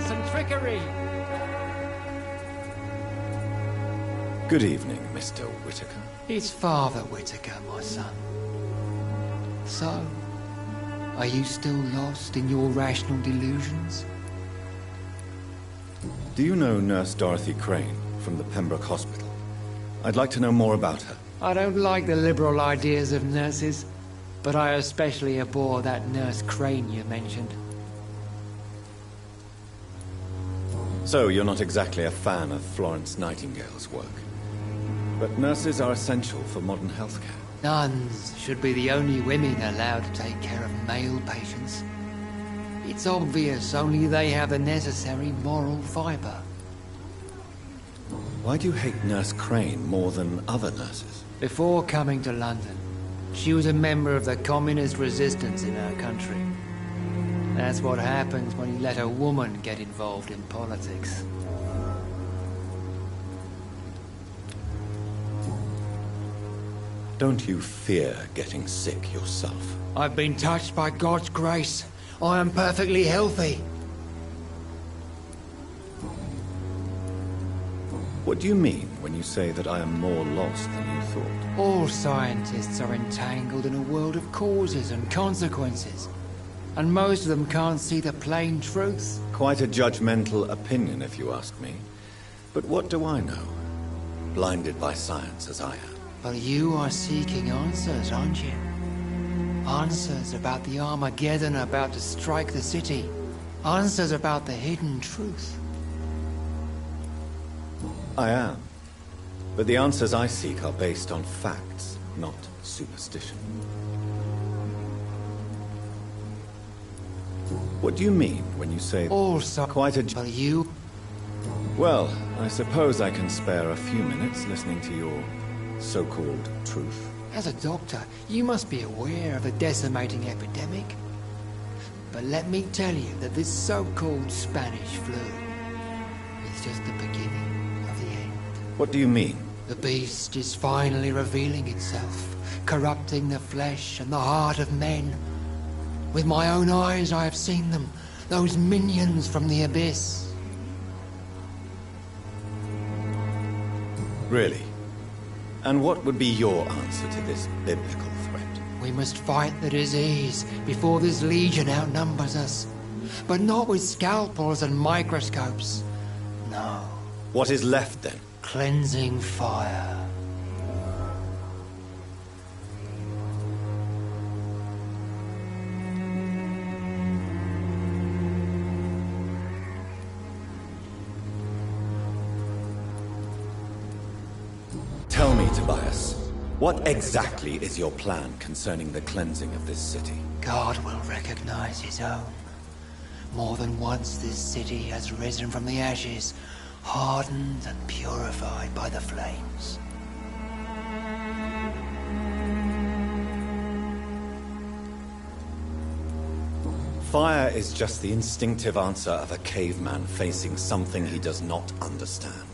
some trickery! Good evening, Mr. Whitaker. It's Father Whitaker, my son. So, are you still lost in your rational delusions? Do you know Nurse Dorothy Crane from the Pembroke Hospital? I'd like to know more about her. I don't like the liberal ideas of nurses, but I especially abhor that Nurse Crane you mentioned. So, you're not exactly a fan of Florence Nightingale's work. But nurses are essential for modern healthcare. Nuns should be the only women allowed to take care of male patients. It's obvious only they have the necessary moral fibre. Why do you hate Nurse Crane more than other nurses? Before coming to London, she was a member of the communist resistance in our country. That's what happens when you let a woman get involved in politics. Don't you fear getting sick yourself? I've been touched by God's grace. I am perfectly healthy. What do you mean when you say that I am more lost than you thought? All scientists are entangled in a world of causes and consequences. And most of them can't see the plain truth. Quite a judgmental opinion, if you ask me. But what do I know? Blinded by science as I am. But you are seeking answers, aren't you? Answers about the Armageddon about to strike the city. Answers about the hidden truth. I am. But the answers I seek are based on facts, not superstition. What do you mean when you say Also, quite a... but you... Well, I suppose I can spare a few minutes listening to your so-called truth. As a doctor, you must be aware of the decimating epidemic. But let me tell you that this so-called Spanish flu is just the beginning of the end. What do you mean? The beast is finally revealing itself, corrupting the flesh and the heart of men. With my own eyes I have seen them, those minions from the abyss. Really? And what would be your answer to this biblical threat? We must fight the disease before this legion outnumbers us. But not with scalpels and microscopes. No. What is left then? Cleansing fire. Tell me, Tobias, what exactly is your plan concerning the cleansing of this city? God will recognize his own. More than once this city has risen from the ashes, hardened and purified by the flames. Fire is just the instinctive answer of a caveman facing something he does not understand.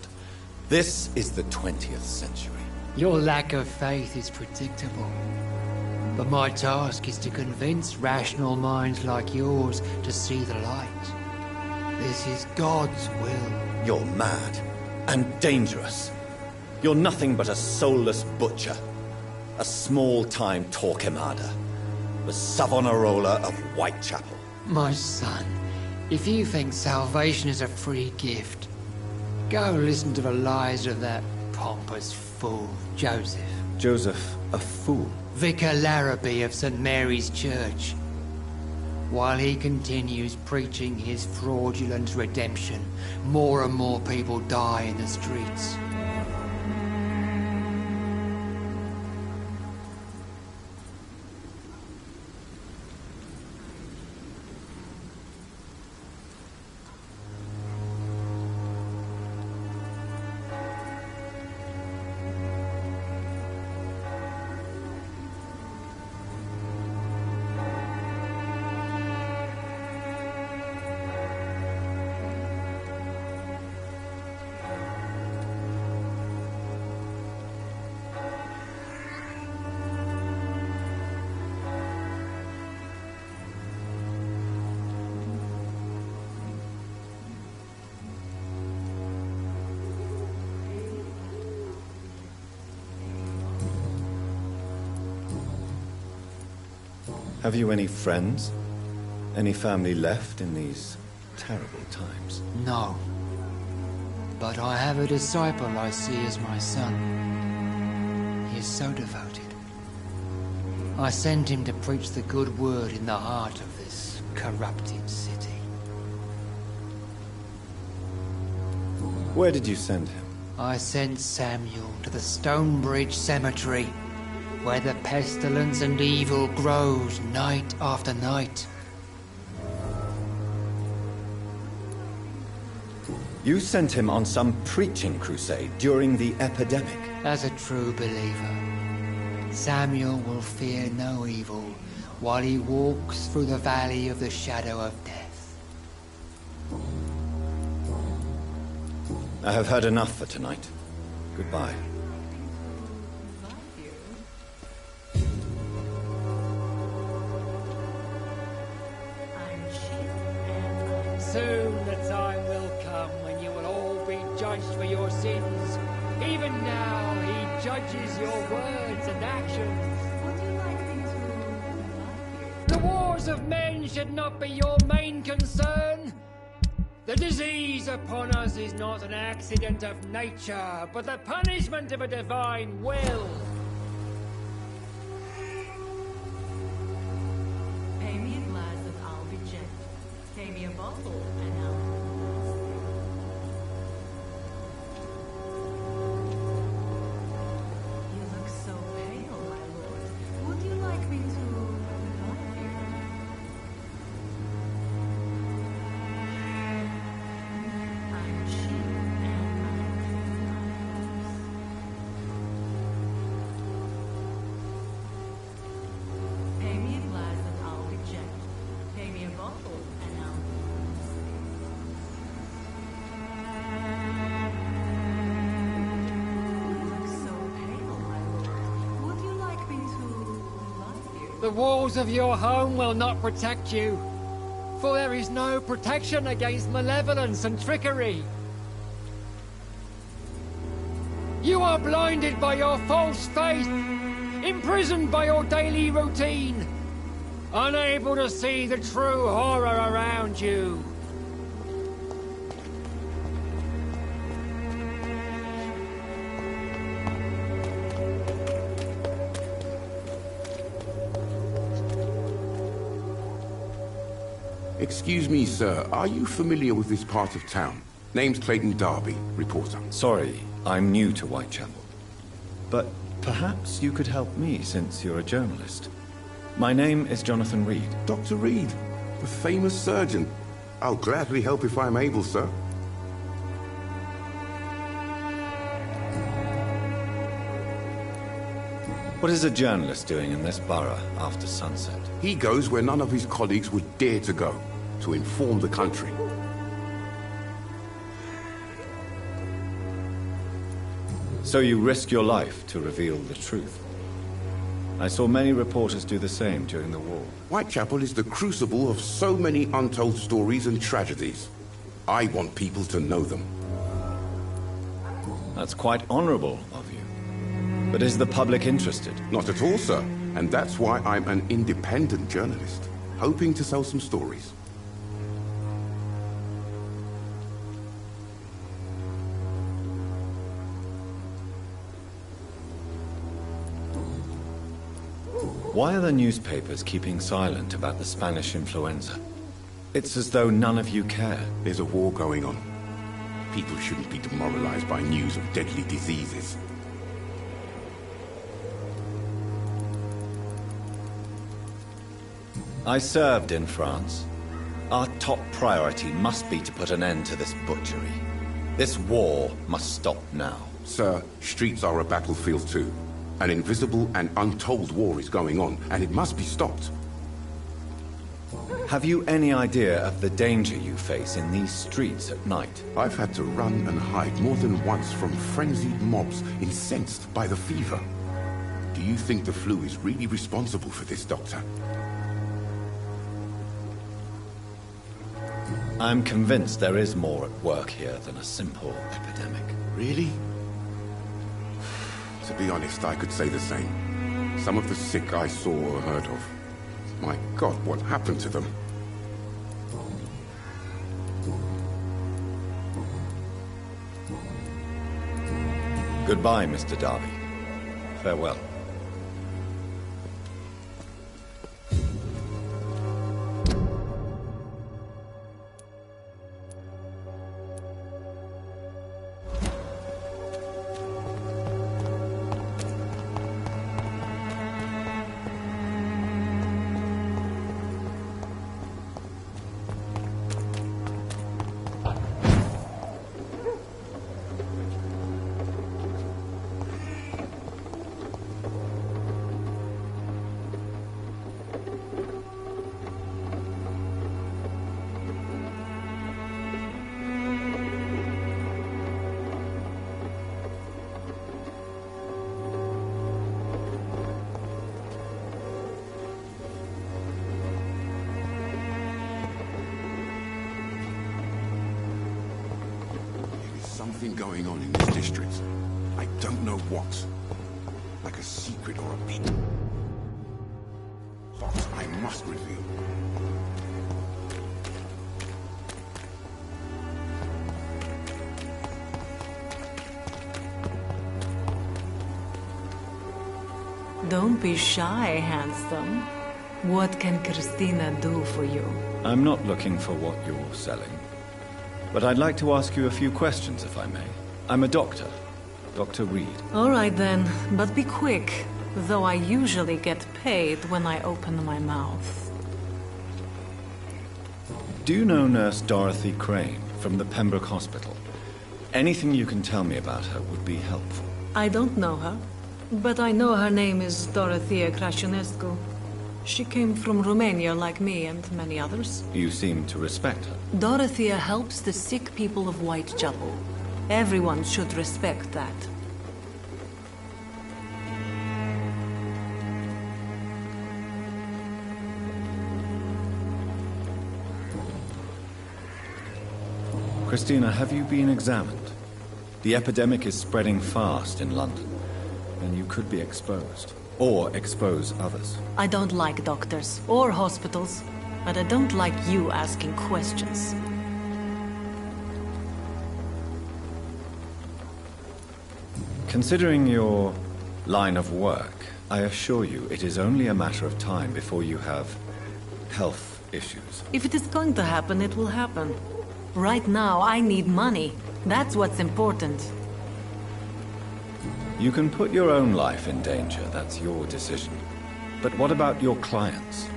This is the 20th century. Your lack of faith is predictable. But my task is to convince rational minds like yours to see the light. This is God's will. You're mad and dangerous. You're nothing but a soulless butcher. A small-time Torquemada. The Savonarola of Whitechapel. My son, if you think salvation is a free gift, go listen to the lies of that pompous fool, Joseph. Joseph, a fool? Vicar Larrabee of St. Mary's Church. While he continues preaching his fraudulent redemption, more and more people die in the streets. Have you any friends? Any family left in these terrible times? No. But I have a disciple I see as my son. He is so devoted. I sent him to preach the good word in the heart of this corrupted city. Where did you send him? I sent Samuel to the Stonebridge Cemetery, where the pestilence and evil grows night after night. You sent him on some preaching crusade during the epidemic. As a true believer, Samuel will fear no evil while he walks through the valley of the shadow of death. I have heard enough for tonight. Goodbye. Soon the time will come when you will all be judged for your sins. Even now, he judges your words and actions. Would you like me to... The wars of men should not be your main concern. The disease upon us is not an accident of nature, but the punishment of a divine will. Pay me a glass and I'll be gentle. Pay me a bottle and I'll be nasty. You look so pale, my lord. Would you like me to revive you? I'm cheap and I'm nice. Pay me a glass and I'll be gentle. Pay me a bottle and I'll be nasty. You look so pale, my lord. Would you like me to revive you? The walls of your home will not protect you, for there is no protection against malevolence and trickery. You are blinded by your false faith, imprisoned by your daily routine, unable to see the true horror around you. Excuse me, sir. Are you familiar with this part of town? Name's Clayton Darby, reporter. Sorry, I'm new to Whitechapel. But perhaps you could help me since you're a journalist. My name is Jonathan Reed. Dr. Reed, the famous surgeon. I'll gladly help if I'm able, sir. What is a journalist doing in this borough after sunset? He goes where none of his colleagues would dare to go, to inform the country. So you risk your life to reveal the truth. I saw many reporters do the same during the war. Whitechapel is the crucible of so many untold stories and tragedies. I want people to know them. That's quite honorable of you. But is the public interested? Not at all, sir. And that's why I'm an independent journalist, hoping to sell some stories. Why are the newspapers keeping silent about the Spanish influenza? It's as though none of you care. There's a war going on. People shouldn't be demoralized by news of deadly diseases. I served in France. Our top priority must be to put an end to this butchery. This war must stop now. Sir, streets are a battlefield too. An invisible and untold war is going on, and it must be stopped. Have you any idea of the danger you face in these streets at night? I've had to run and hide more than once from frenzied mobs incensed by the fever. Do you think the flu is really responsible for this, Doctor? I'm convinced there is more at work here than a simple epidemic. Really? To be honest, I could say the same. Some of the sick I saw or heard of. My God, what happened to them? Goodbye, Mr. Darby. Farewell. Something going on in this district. I don't know what. Like a secret or a beat. What I must reveal. Don't be shy, handsome. What can Christina do for you? I'm not looking for what you're selling. But I'd like to ask you a few questions, if I may. I'm a doctor. Dr. Reed. All right then, but be quick. Though I usually get paid when I open my mouth. Do you know Nurse Dorothy Crane from the Pembroke Hospital? Anything you can tell me about her would be helpful. I don't know her, but I know her name is Dorothea Crăciunescu. She came from Romania like me and many others. You seem to respect her. Dorothea helps the sick people of Whitechapel. Everyone should respect that. Christina, have you been examined? The epidemic is spreading fast in London, and you could be exposed. Or expose others. I don't like doctors or hospitals, but I don't like you asking questions. Considering your line of work, I assure you it is only a matter of time before you have health issues. If it is going to happen, it will happen. Right now, I need money. That's what's important. You can put your own life in danger, that's your decision. But what about your clients?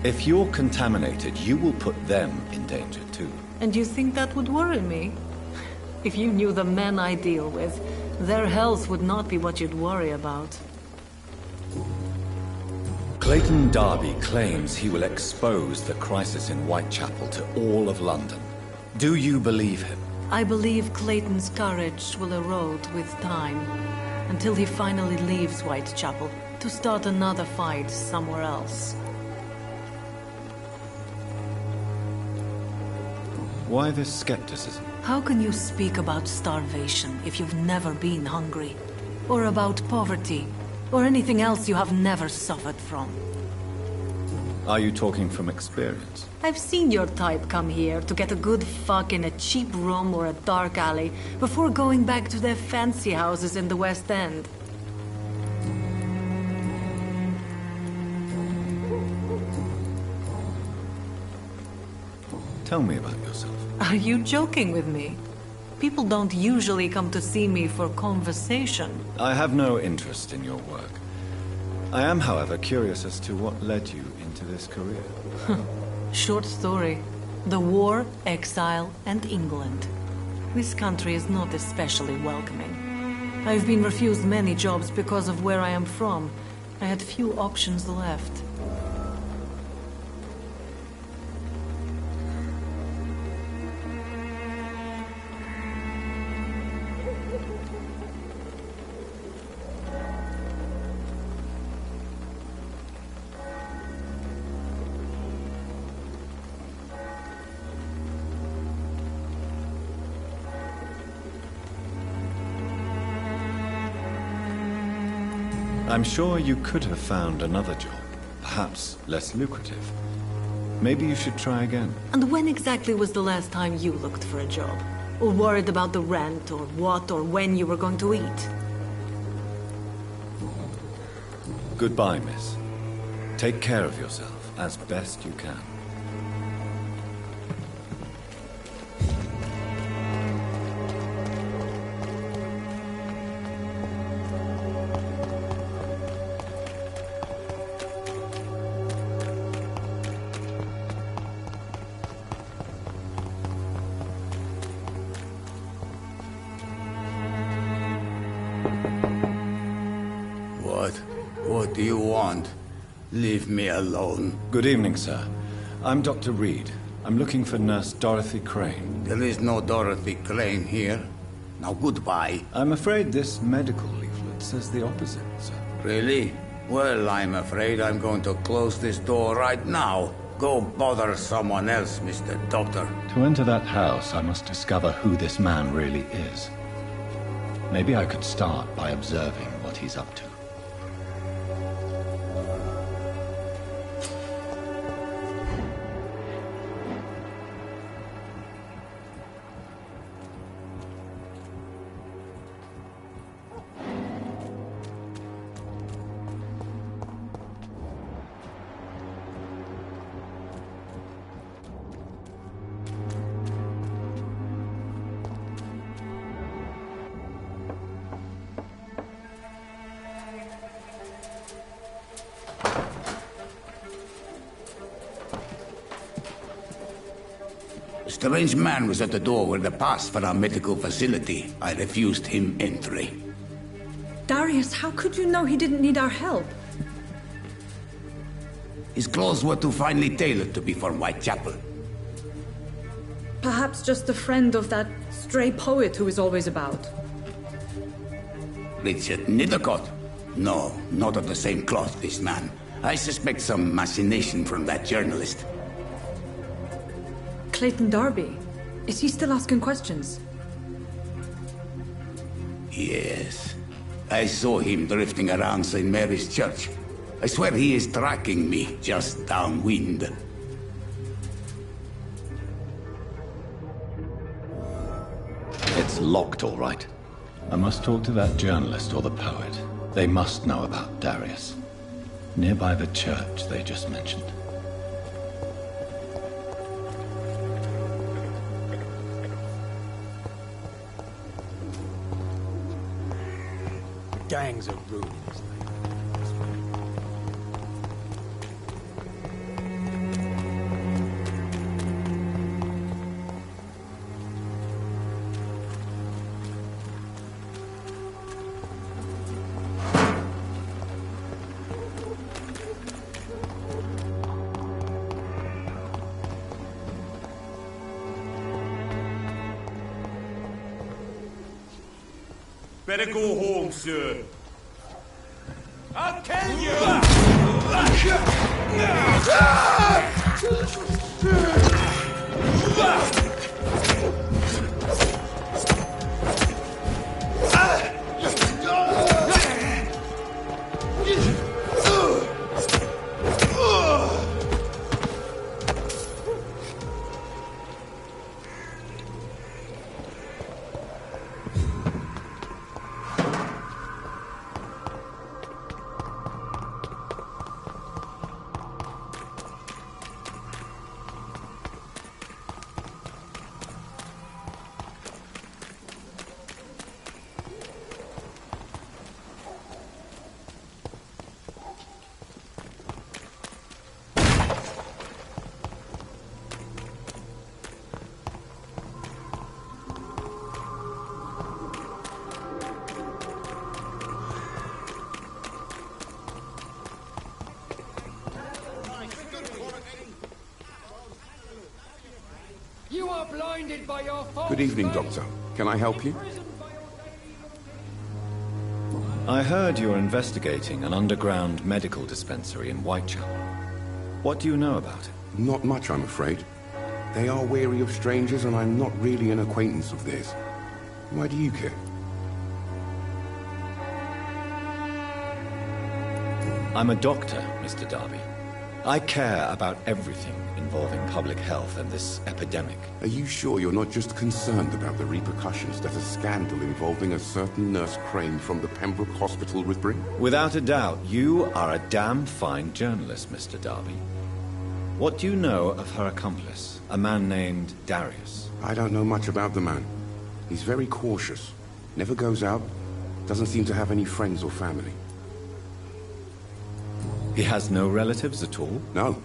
If you're contaminated, you will put them in danger too. And you think that would worry me? If you knew the men I deal with, their health would not be what you'd worry about. Clayton Darby claims he will expose the crisis in Whitechapel to all of London. Do you believe him? I believe Clayton's courage will erode with time, until he finally leaves Whitechapel to start another fight somewhere else. Why this skepticism? How can you speak about starvation if you've never been hungry? Or about poverty? Or anything else you have never suffered from? Are you talking from experience? I've seen your type come here to get a good fuck in a cheap room or a dark alley before going back to their fancy houses in the West End. Tell me about yourself. Are you joking with me? People don't usually come to see me for conversation. I have no interest in your work. I am, however, curious as to what led you into this career. Short story. The war, exile, and England. This country is not especially welcoming. I've been refused many jobs because of where I am from. I had few options left. I'm sure you could have found another job. perhaps less lucrative. Maybe you should try again. And when exactly was the last time you looked for a job? Or worried about the rent, or what, or when you were going to eat? Goodbye, miss. Take care of yourself as best you can. What do you want? Leave me alone. Good evening, sir. I'm Dr. Reed. I'm looking for Nurse Dorothy Crane. There is no Dorothy Crane here. Now goodbye. I'm afraid this medical leaflet says the opposite, sir. Really? Well, I'm afraid I'm going to close this door right now. Go bother someone else, Mr. Doctor. To enter that house, I must discover who this man really is. Maybe I could start by observing what he's up to. A strange man was at the door with a pass for our medical facility. I refused him entry. Darius, how could you know he didn't need our help? His clothes were too finely tailored to be from Whitechapel. Perhaps just a friend of that stray poet who is always about. Richard Nithercott? No, not of the same cloth, this man. I suspect some machination from that journalist. Clayton Darby. Is he still asking questions? Yes. I saw him drifting around St. Mary's Church. I swear he is tracking me just downwind. It's locked, all right. I must talk to that journalist or the poet. They must know about Darius. Nearby the church they just mentioned. Gangs of ruins. Better go home, sir. I'll kill you! You are blinded by your false Good evening, faith. Doctor. Can I help you? I heard you're investigating an underground medical dispensary in Whitechapel. What do you know about it? Not much, I'm afraid. They are wary of strangers, and I'm not really an acquaintance of theirs. Why do you care? I'm a doctor, Mr. Darby. I care about everything involving public health and this epidemic. Are you sure you're not just concerned about the repercussions that a scandal involving a certain Nurse Crane from the Pembroke Hospital would bring? Without a doubt, you are a damn fine journalist, Mr. Darby. What do you know of her accomplice, a man named Darius? I don't know much about the man. He's very cautious. Never goes out. Doesn't seem to have any friends or family. He has no relatives at all? No.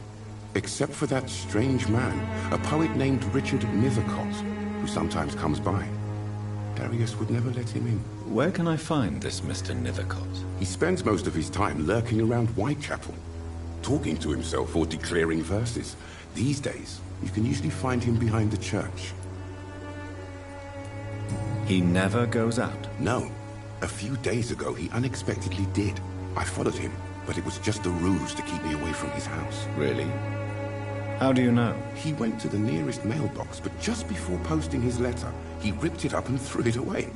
Except for that strange man, a poet named Richard Nethercott, who sometimes comes by. Darius would never let him in. Where can I find this Mr. Nethercott? He spends most of his time lurking around Whitechapel, talking to himself or declaring verses. These days, you can usually find him behind the church. He never goes out? No. A few days ago, he unexpectedly did. I followed him, but it was just a ruse to keep me away from his house. Really? How do you know? He went to the nearest mailbox, but just before posting his letter, he ripped it up and threw it away.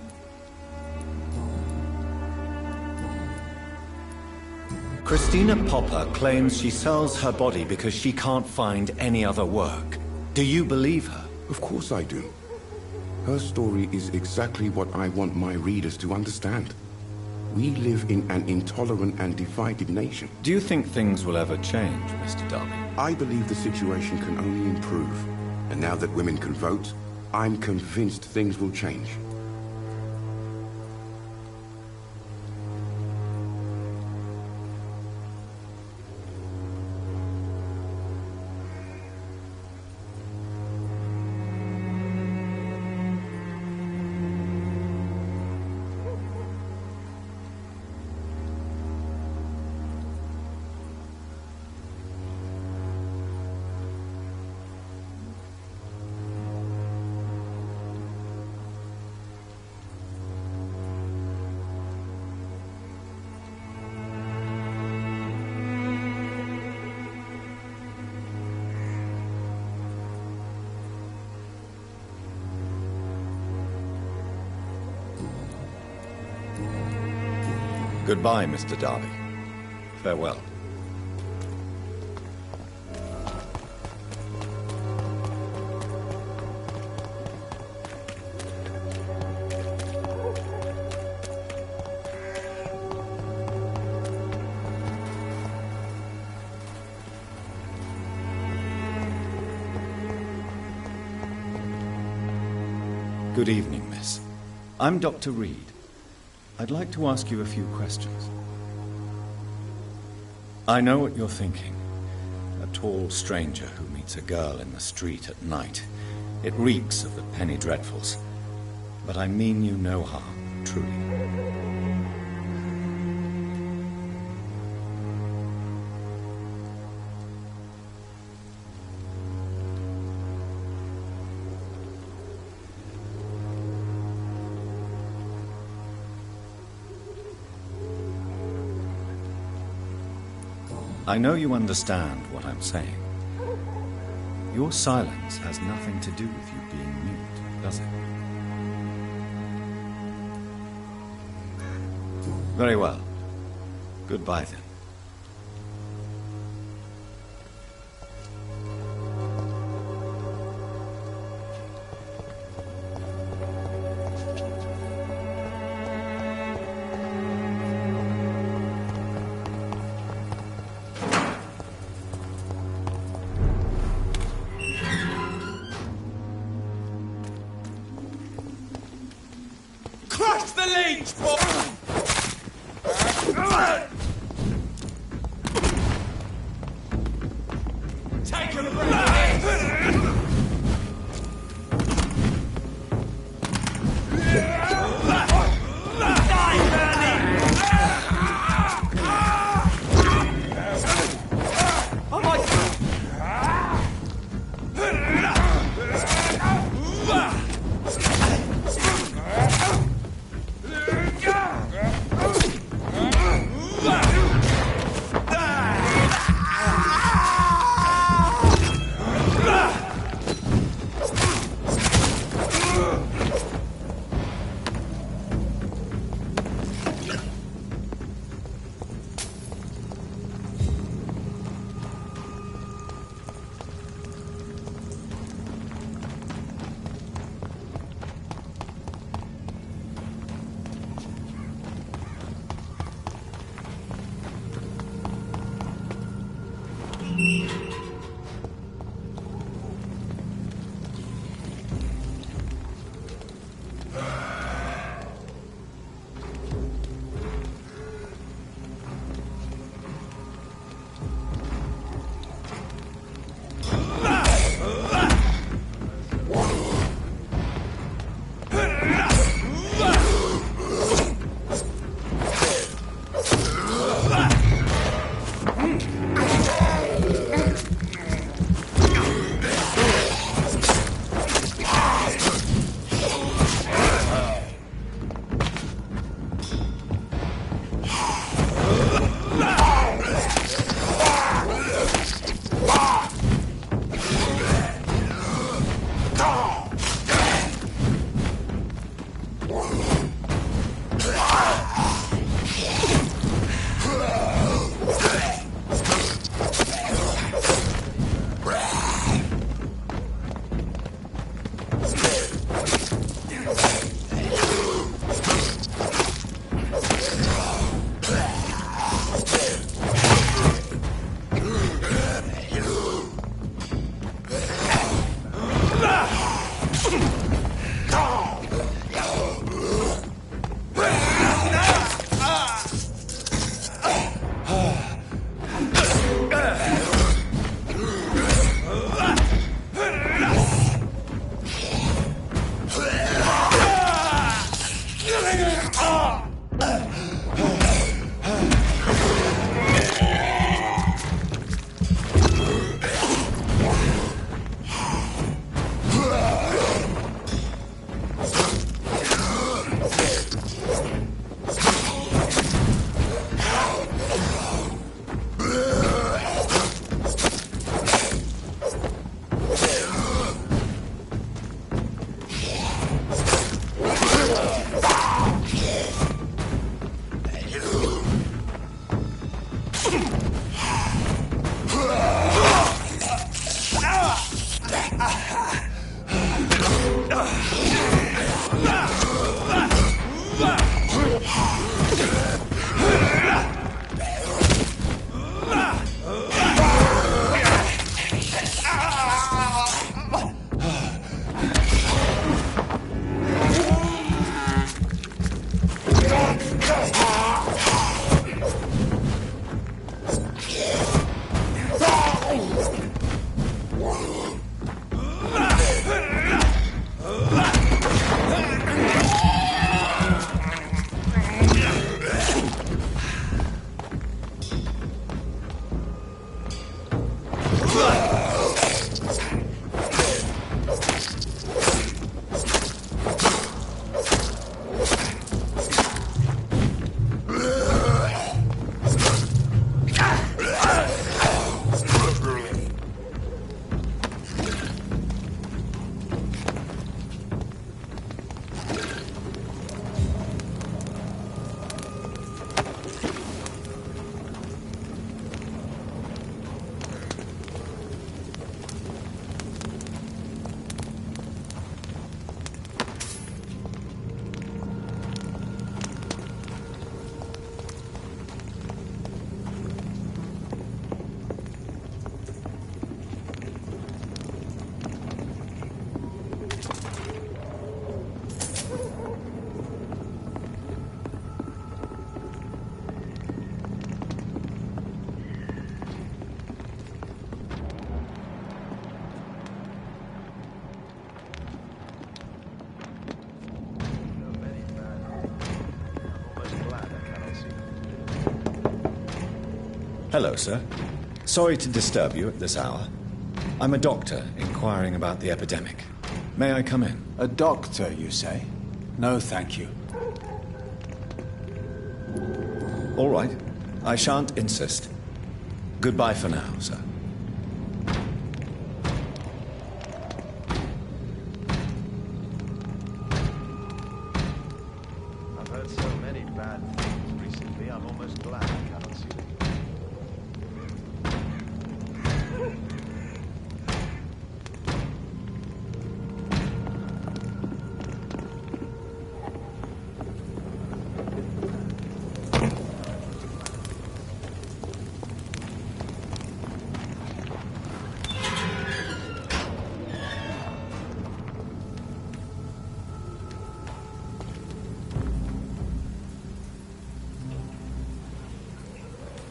Christina Popper claims she sells her body because she can't find any other work. Do you believe her? Of course I do. Her story is exactly what I want my readers to understand. We live in an intolerant and divided nation. Do you think things will ever change, Mr. Darby? I believe the situation can only improve. And now that women can vote, I'm convinced things will change. Goodbye, Mr. Darby. Farewell. Good evening, miss. I'm Dr. Reed. I'd like to ask you a few questions. I know what you're thinking. A tall stranger who meets a girl in the street at night. It reeks of the penny dreadfuls. But I mean you no harm, truly. I know you understand what I'm saying. Your silence has nothing to do with you being mute, does it? Very well. Goodbye, then. Crush the leech! Take him back! Hello, sir. Sorry to disturb you at this hour. I'm a doctor inquiring about the epidemic. May I come in? A doctor, you say? No, thank you. All right. I shan't insist. Goodbye for now, sir. I've heard so many bad things recently, I'm almost glad I cannot see them.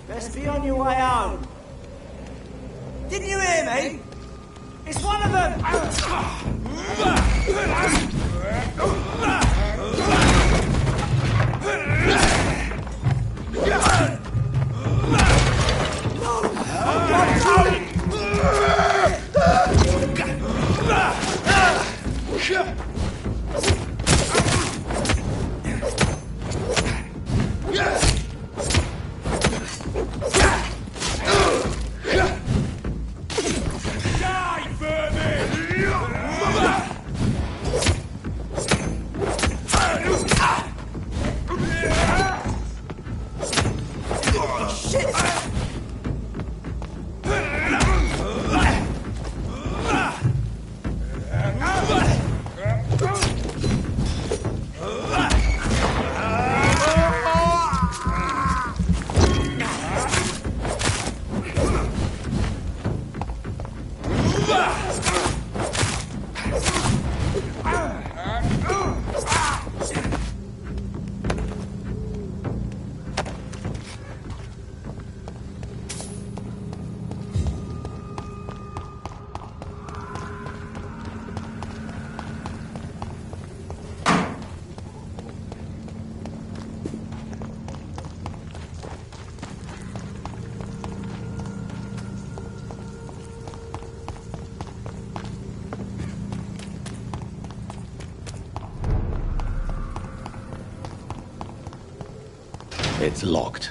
Best be on your way home. Didn't you hear me? It's one of them! It's locked.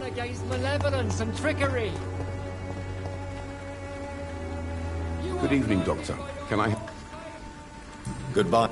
Against malevolence and trickery. Good evening, Doctor. Can I... Goodbye.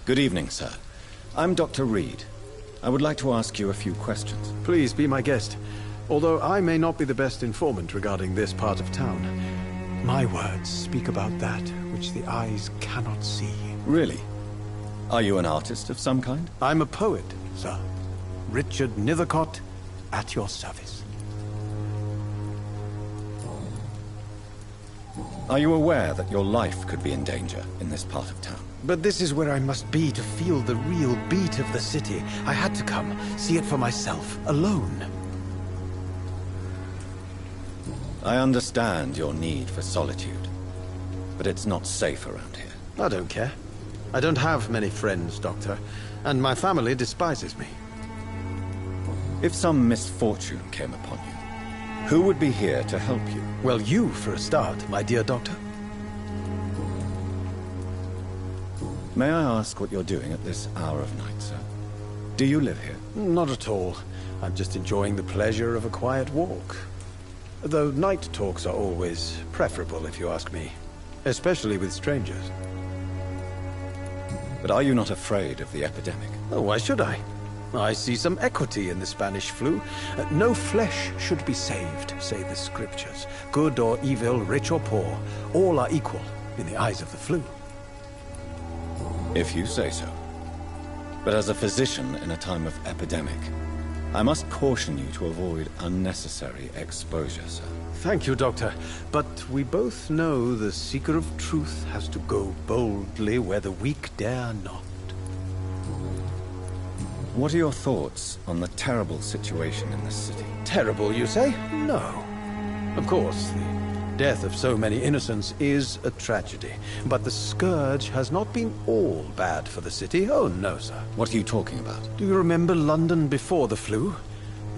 Good evening, sir. I'm Dr. Reed. I would like to ask you a few questions. Please be my guest. Although I may not be the best informant regarding this part of town, my words speak about that which the eyes cannot see. Really? Are you an artist of some kind? I'm a poet, sir. Richard Nethercott, at your service. Are you aware that your life could be in danger in this part of town? But this is where I must be to feel the real beat of the city. I had to come, see it for myself, alone. I understand your need for solitude, but it's not safe around here. I don't care. I don't have many friends, Doctor, and my family despises me. If some misfortune came upon you, who would be here to help you? Well, you, for a start, my dear Doctor. May I ask what you're doing at this hour of night, sir? Do you live here? Not at all. I'm just enjoying the pleasure of a quiet walk. Though night talks are always preferable, if you ask me. Especially with strangers. But are you not afraid of the epidemic? Oh, why should I? I see some equity in the Spanish flu. No flesh should be saved, say the scriptures. Good or evil, rich or poor, all are equal in the eyes of the flu. If you say so. But as a physician in a time of epidemic, I must caution you to avoid unnecessary exposure, sir. Thank you, Doctor. But we both know the seeker of truth has to go boldly where the weak dare not. What are your thoughts on the terrible situation in this city? Terrible, you say? No. Of course, the death of so many innocents is a tragedy. But the scourge has not been all bad for the city. Oh, no, sir. What are you talking about? Do you remember London before the flu?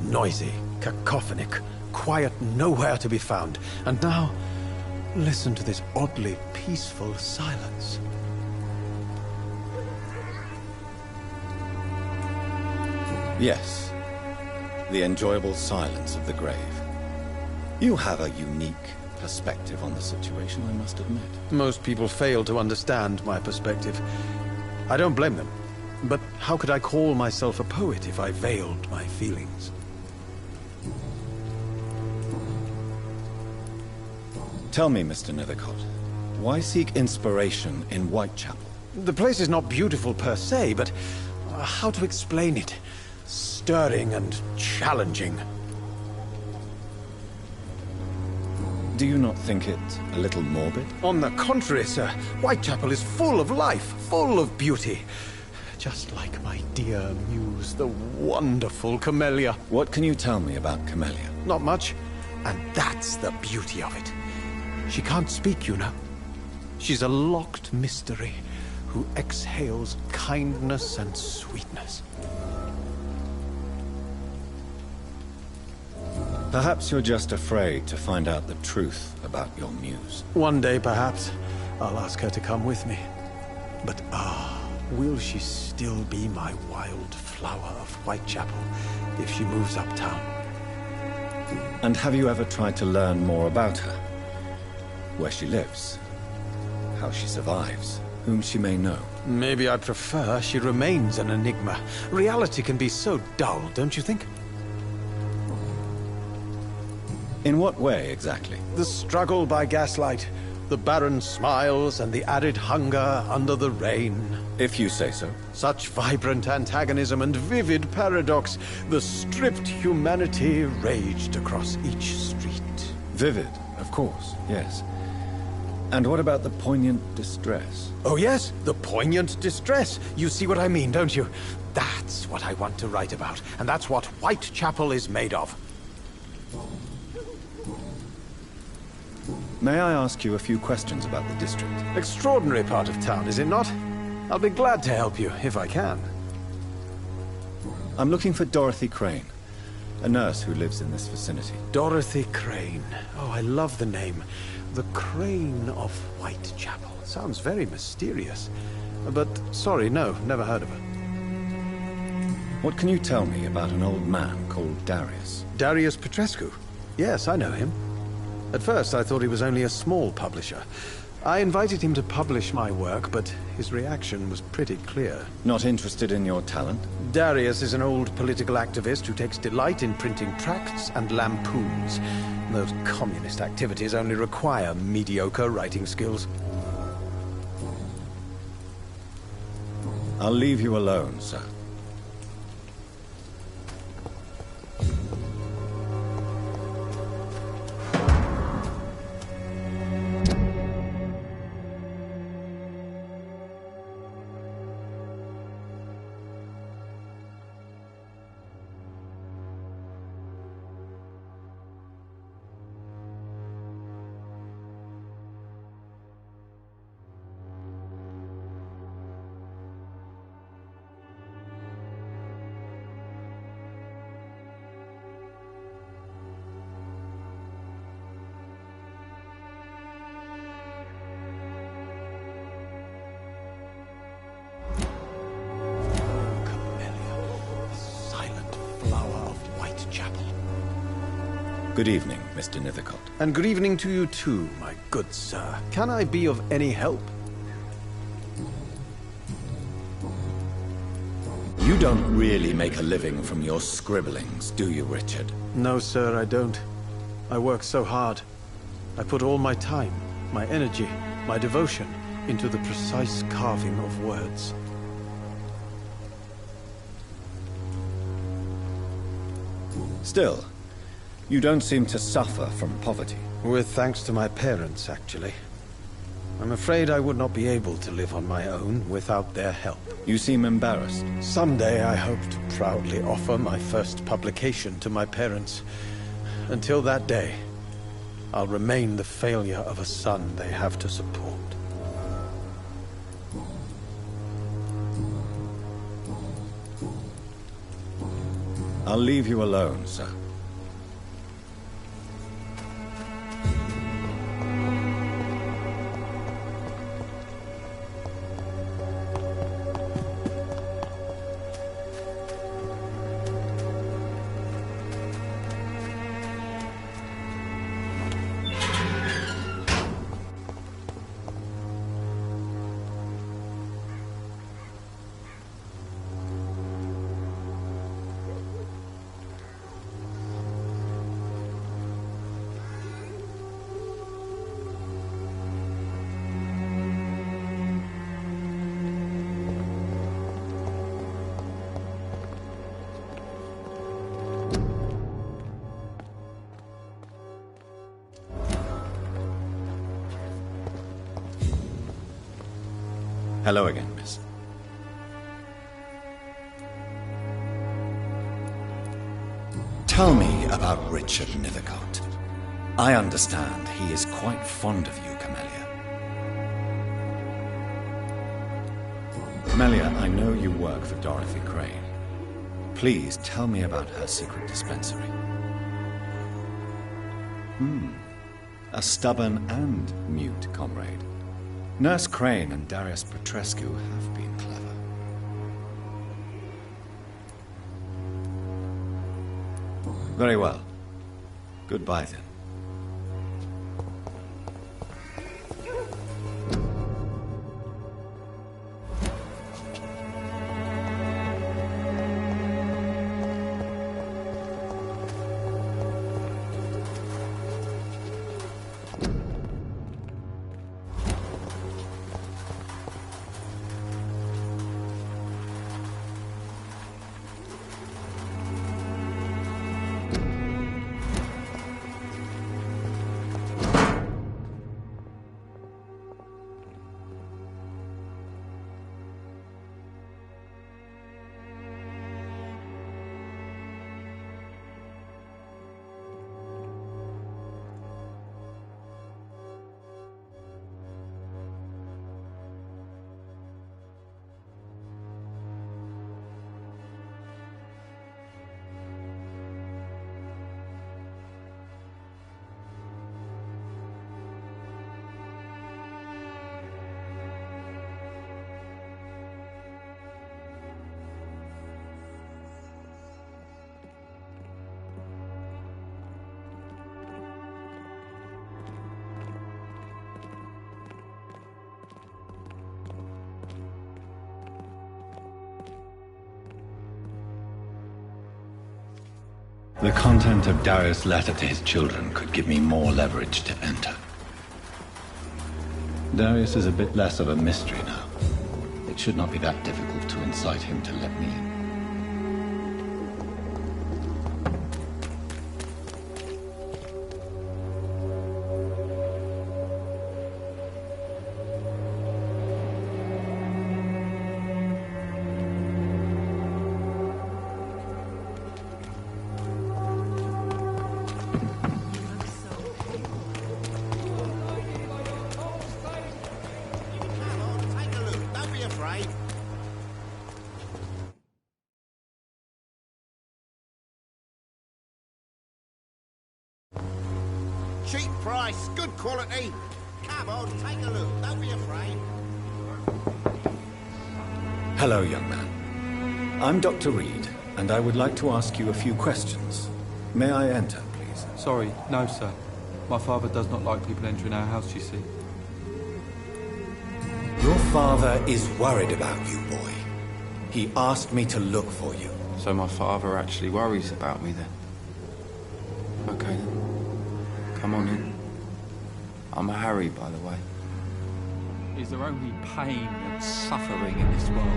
Noisy, cacophonic, quiet nowhere to be found. And now, listen to this oddly peaceful silence. Yes. The enjoyable silence of the grave. You have a unique perspective on the situation, I must admit. Most people fail to understand my perspective. I don't blame them. But how could I call myself a poet if I veiled my feelings? Tell me, Mr. Nethercott, why seek inspiration in Whitechapel? The place is not beautiful per se, but how to explain it? Stirring and challenging. Do you not think it a little morbid? On the contrary, sir. Whitechapel is full of life, full of beauty. Just like my dear muse, the wonderful Camellia. What can you tell me about Camellia? Not much. And that's the beauty of it. She can't speak, you know. She's a locked mystery who exhales kindness and sweetness. Perhaps you're just afraid to find out the truth about your muse. One day, perhaps, I'll ask her to come with me. But will she still be my wild flower of Whitechapel if she moves uptown? And have you ever tried to learn more about her? Where she lives? How she survives? Whom she may know? Maybe I prefer she remains an enigma. Reality can be so dull, don't you think? In what way, exactly? The struggle by gaslight, the barren smiles, and the added hunger under the rain. If you say so. Such vibrant antagonism and vivid paradox. The stripped humanity raged across each street. Vivid, of course, yes. And what about the poignant distress? Oh yes, the poignant distress. You see what I mean, don't you? That's what I want to write about, and that's what Whitechapel is made of. May I ask you a few questions about the district? Extraordinary part of town, is it not? I'll be glad to help you, if I can. I'm looking for Dorothy Crane, a nurse who lives in this vicinity. Dorothy Crane. Oh, I love the name. The Crane of Whitechapel. Sounds very mysterious. But, sorry, no, never heard of her. What can you tell me about an old man called Darius? Darius Petrescu? Yes, I know him. At first, I thought he was only a small publisher. I invited him to publish my work, but his reaction was pretty clear. Not interested in your talent? Darius is an old political activist who takes delight in printing tracts and lampoons. Those communist activities only require mediocre writing skills. I'll leave you alone, sir. Good evening, Mr. Nithercott. And good evening to you too, my good sir. Can I be of any help? You don't really make a living from your scribblings, do you, Richard? No, sir, I don't. I work so hard. I put all my time, my energy, my devotion into the precise carving of words. Still, you don't seem to suffer from poverty. With thanks to my parents, actually. I'm afraid I would not be able to live on my own without their help. You seem embarrassed. Someday I hope to proudly offer my first publication to my parents. Until that day, I'll remain the failure of a son they have to support. I'll leave you alone, sir. Hello again, miss. Tell me about Richard Nithercott. I understand he is quite fond of you, Camellia. Camellia, I know you work for Dorothy Crane. Please tell me about her secret dispensary. A stubborn and mute comrade. Nurse Crane and Darius Petrescu have been clever. Very well. Goodbye, then. The content of Darius' letter to his children could give me more leverage to enter. Darius is a bit less of a mystery now. It should not be that difficult to incite him to let me in. Cheap price, good quality. Come on, take a look. Don't be afraid. Hello, young man. I'm Dr. Reed, and I would like to ask you a few questions. May I enter, please? Sorry, no, sir. My father does not like people entering our house, you see. Your father is worried about you, boy. He asked me to look for you. So my father actually worries about me, then? Okay, then. Come on in. I'm a Harry, by the way. Is there only pain and suffering in this world?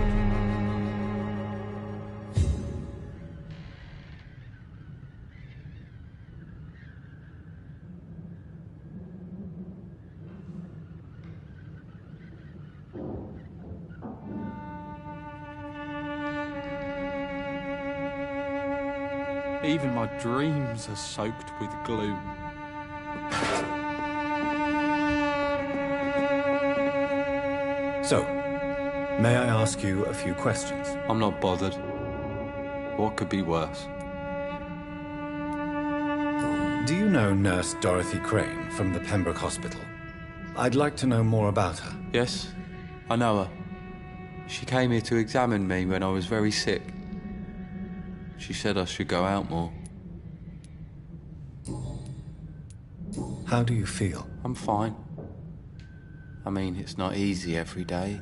Even my dreams are soaked with gloom. So, may I ask you a few questions? I'm not bothered. What could be worse? Do you know Nurse Dorothy Crane from the Pembroke Hospital? I'd like to know more about her. Yes, I know her. She came here to examine me when I was very sick. She said I should go out more. How do you feel? I'm fine. I mean, it's not easy every day,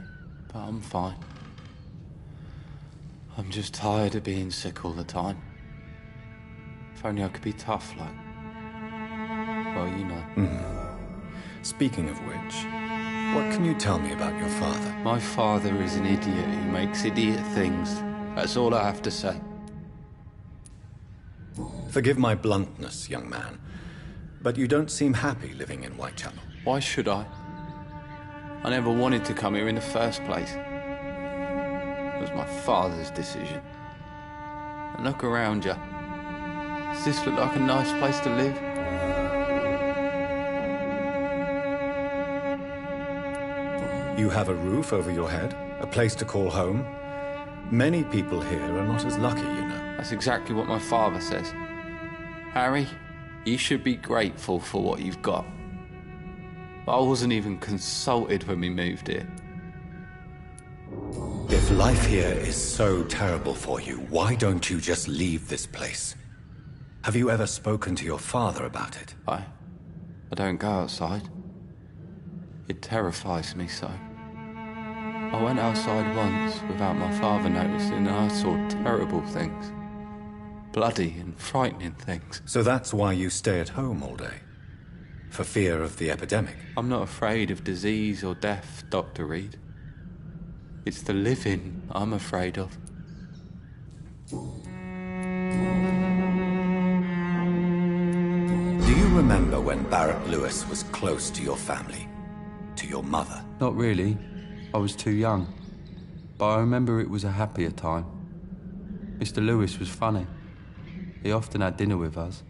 but I'm fine. I'm just tired of being sick all the time. If only I could be tough like... well, you know. Speaking of which, what can you tell me about your father? My father is an idiot who makes idiot things. That's all I have to say. Forgive my bluntness, young man, but you don't seem happy living in Whitechapel. Why should I? I never wanted to come here in the first place. It was my father's decision. And look around you. Does this look like a nice place to live? You have a roof over your head, a place to call home. Many people here are not as lucky, you know. That's exactly what my father says. Harry, you should be grateful for what you've got. I wasn't even consulted when we moved here. If life here is so terrible for you, why don't you just leave this place? Have you ever spoken to your father about it? I don't go outside. It terrifies me so. I went outside once without my father noticing and I saw terrible things. Bloody and frightening things. So that's why you stay at home all day? For fear of the epidemic? I'm not afraid of disease or death, Dr. Reed. It's the living I'm afraid of. Do you remember when Barrett Lewis was close to your family? To your mother? Not really. I was too young. But I remember it was a happier time. Mr. Lewis was funny. He often had dinner with us.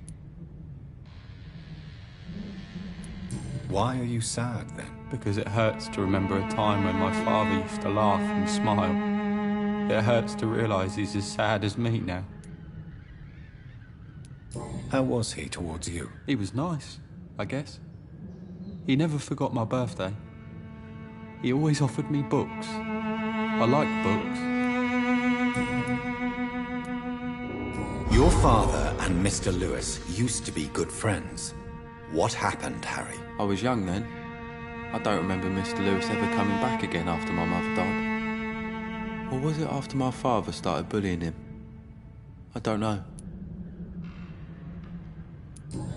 Why are you sad, then? Because it hurts to remember a time when my father used to laugh and smile. It hurts to realise he's as sad as me now. How was he towards you? He was nice, I guess. He never forgot my birthday. He always offered me books. I like books. Your father and Mr. Lewis used to be good friends. What happened, Harry? I was young then. I don't remember Mr. Lewis ever coming back again after my mother died. Or was it after my father started bullying him? I don't know.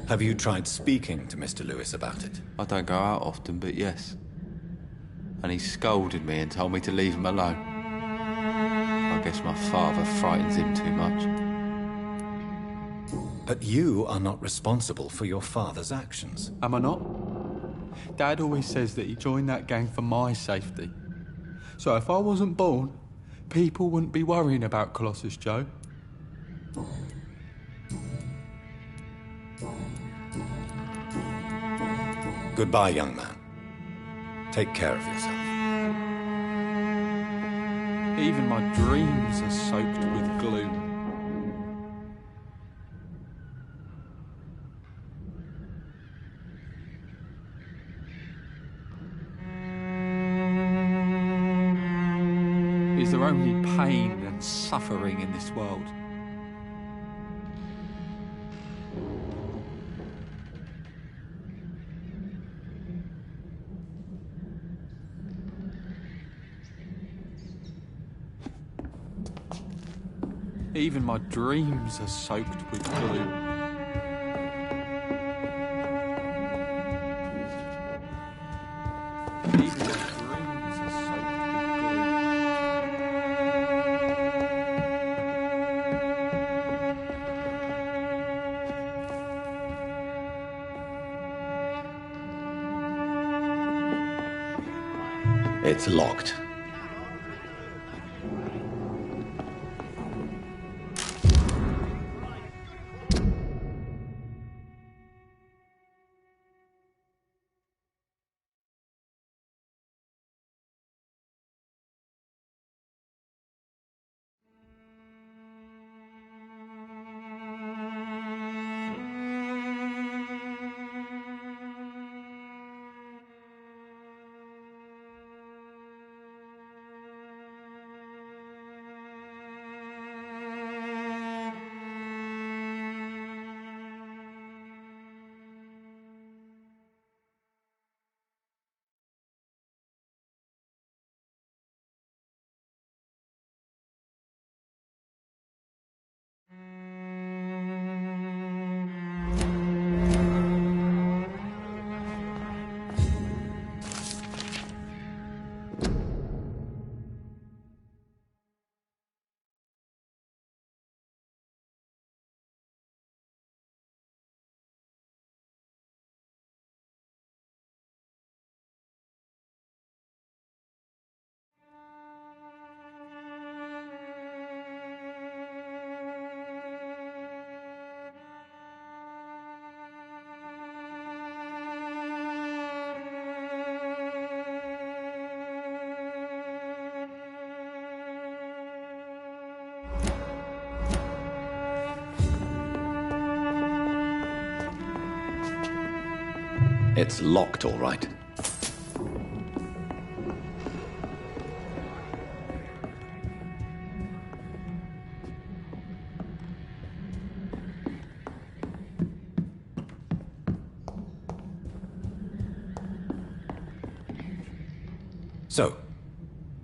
Have you tried speaking to Mr. Lewis about it? I don't go out often, but yes. And he scolded me and told me to leave him alone. I guess my father frightens him too much. But you are not responsible for your father's actions. Am I not? Dad always says that he joined that gang for my safety. So if I wasn't born, people wouldn't be worrying about Colossus Joe. Goodbye, young man. Take care of yourself. Even my dreams are soaked with gloom. Is there only pain and suffering in this world? Even my dreams are soaked with gloom. Even my dreams are soaked with gloom. It's locked. It's locked, all right. So,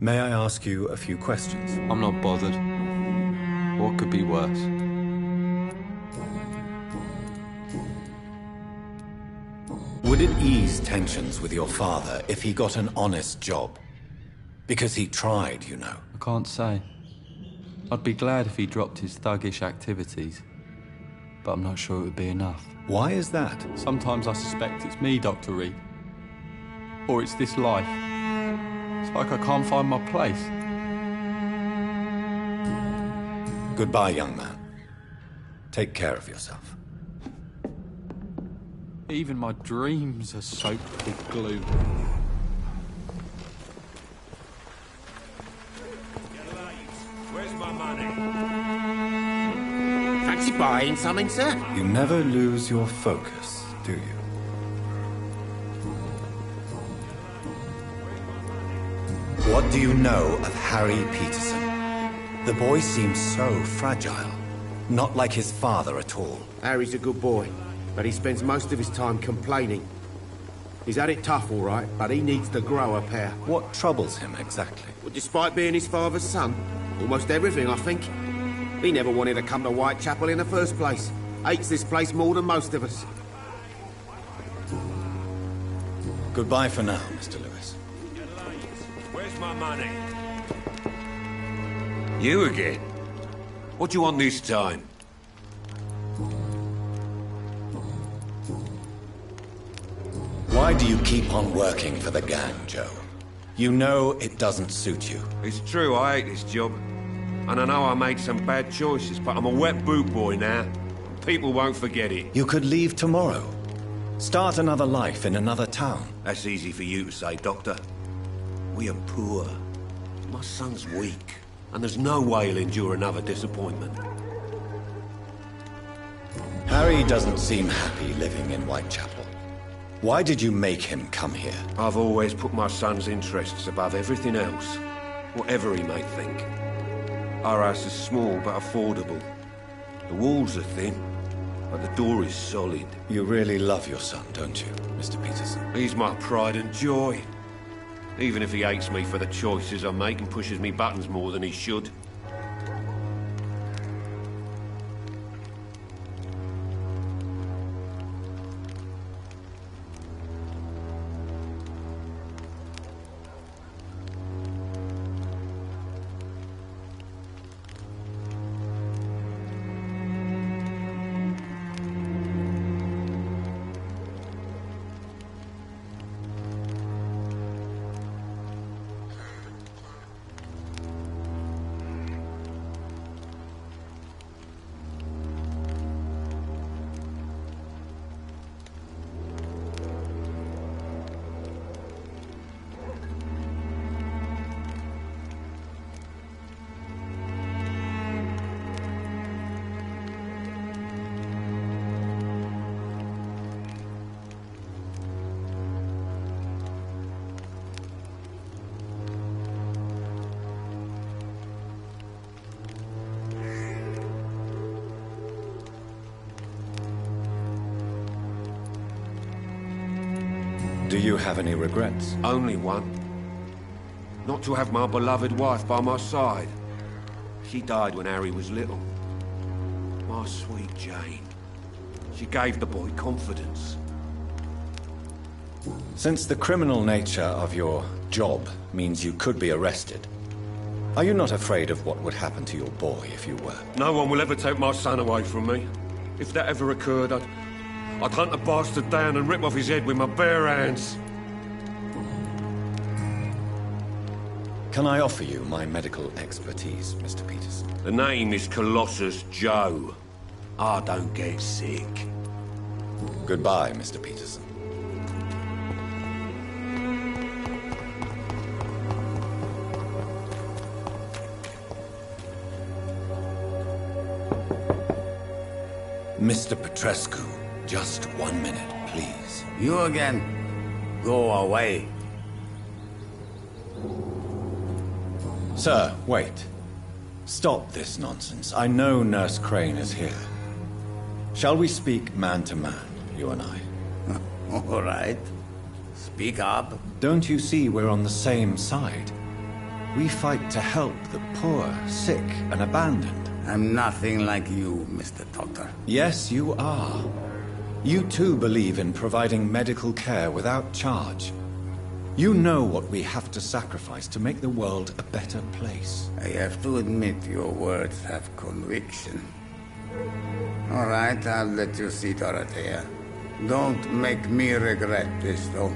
may I ask you a few questions? I'm not bothered. What could be worse? Would it ease tensions with your father if he got an honest job? Because he tried, you know. I can't say. I'd be glad if he dropped his thuggish activities, but I'm not sure it would be enough. Why is that? Sometimes I suspect it's me, Dr. Reed. Or it's this life. It's like I can't find my place. Goodbye, young man. Take care of yourself. Even my dreams are soaked with gloom. Where's my money? Fancy buying something, sir? You never lose your focus, do you? What do you know of Harry Peterson? The boy seems so fragile. Not like his father at all. Harry's a good boy, but he spends most of his time complaining. He's had it tough, all right, but he needs to grow a pair. What troubles him exactly? Well, despite being his father's son, almost everything, I think. He never wanted to come to Whitechapel in the first place. Hates this place more than most of us. Goodbye for now, Mr. Lewis. Where's my money? You again? What do you want this time? Why do you keep on working for the gang, Joe? You know it doesn't suit you. It's true, I hate this job. And I know I made some bad choices, but I'm a wet boot boy now. People won't forget it. You could leave tomorrow. Start another life in another town. That's easy for you to say, Doctor. We are poor. My son's weak, and there's no way he'll endure another disappointment. Harry doesn't seem happy living in Whitechapel. Why did you make him come here? I've always put my son's interests above everything else, whatever he may think. Our house is small but affordable. The walls are thin, but the door is solid. You really love your son, don't you, Mr. Peterson? He's my pride and joy. Even if he hates me for the choices I make and pushes me buttons more than he should. Do you have any regrets? Only one. Not to have my beloved wife by my side. She died when Harry was little. My sweet Jane. She gave the boy confidence. Since the criminal nature of your job means you could be arrested, are you not afraid of what would happen to your boy if you were? No one will ever take my son away from me. If that ever occurred, I'd hunt the bastard down and rip off his head with my bare hands. Can I offer you my medical expertise, Mr. Peterson? The name is Colossus Joe. I don't get sick. Goodbye, Mr. Peterson. Mr. Petrescu, just 1 minute, please. You again? Go away. Sir, wait. Stop this nonsense. I know Nurse Crane is here. Shall we speak man to man, you and I? All right. Speak up. Don't you see we're on the same side? We fight to help the poor, sick, and abandoned. I'm nothing like you, Mr. Doctor. Yes, you are. You too believe in providing medical care without charge. You know what we have to sacrifice to make the world a better place. I have to admit your words have conviction. All right, I'll let you see Dorothea. Don't make me regret this, though.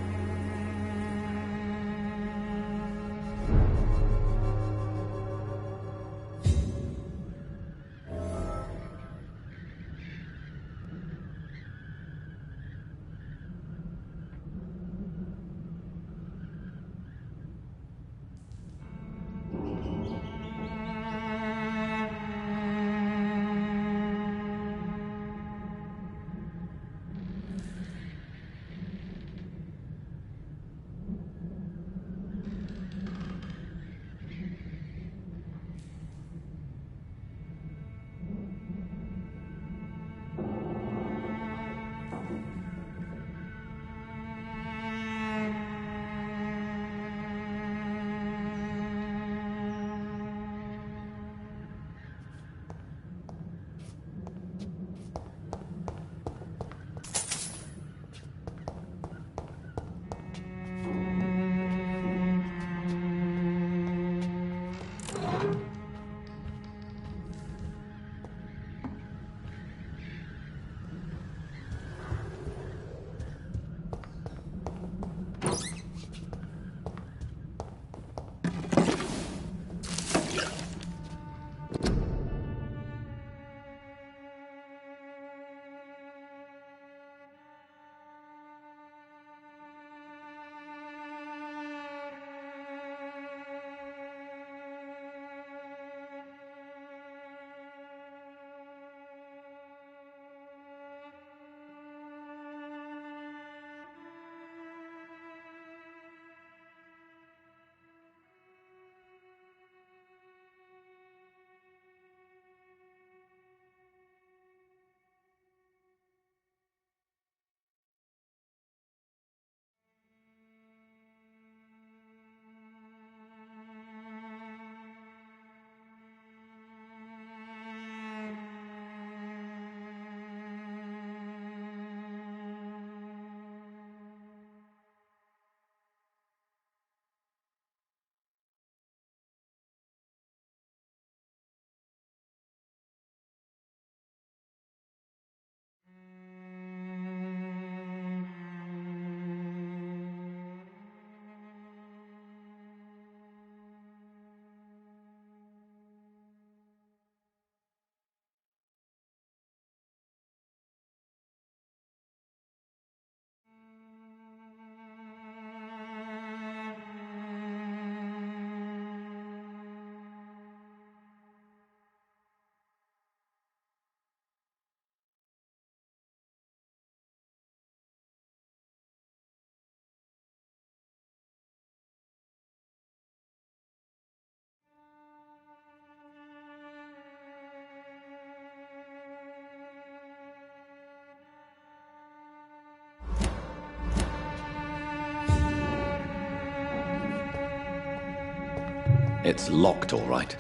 It's locked, all right.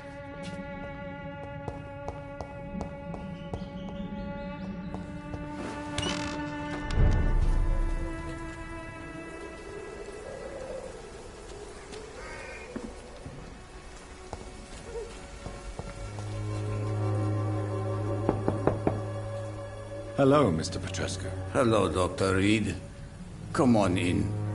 Hello, Mr. Petrescu. Hello, Dr. Reed. Come on in.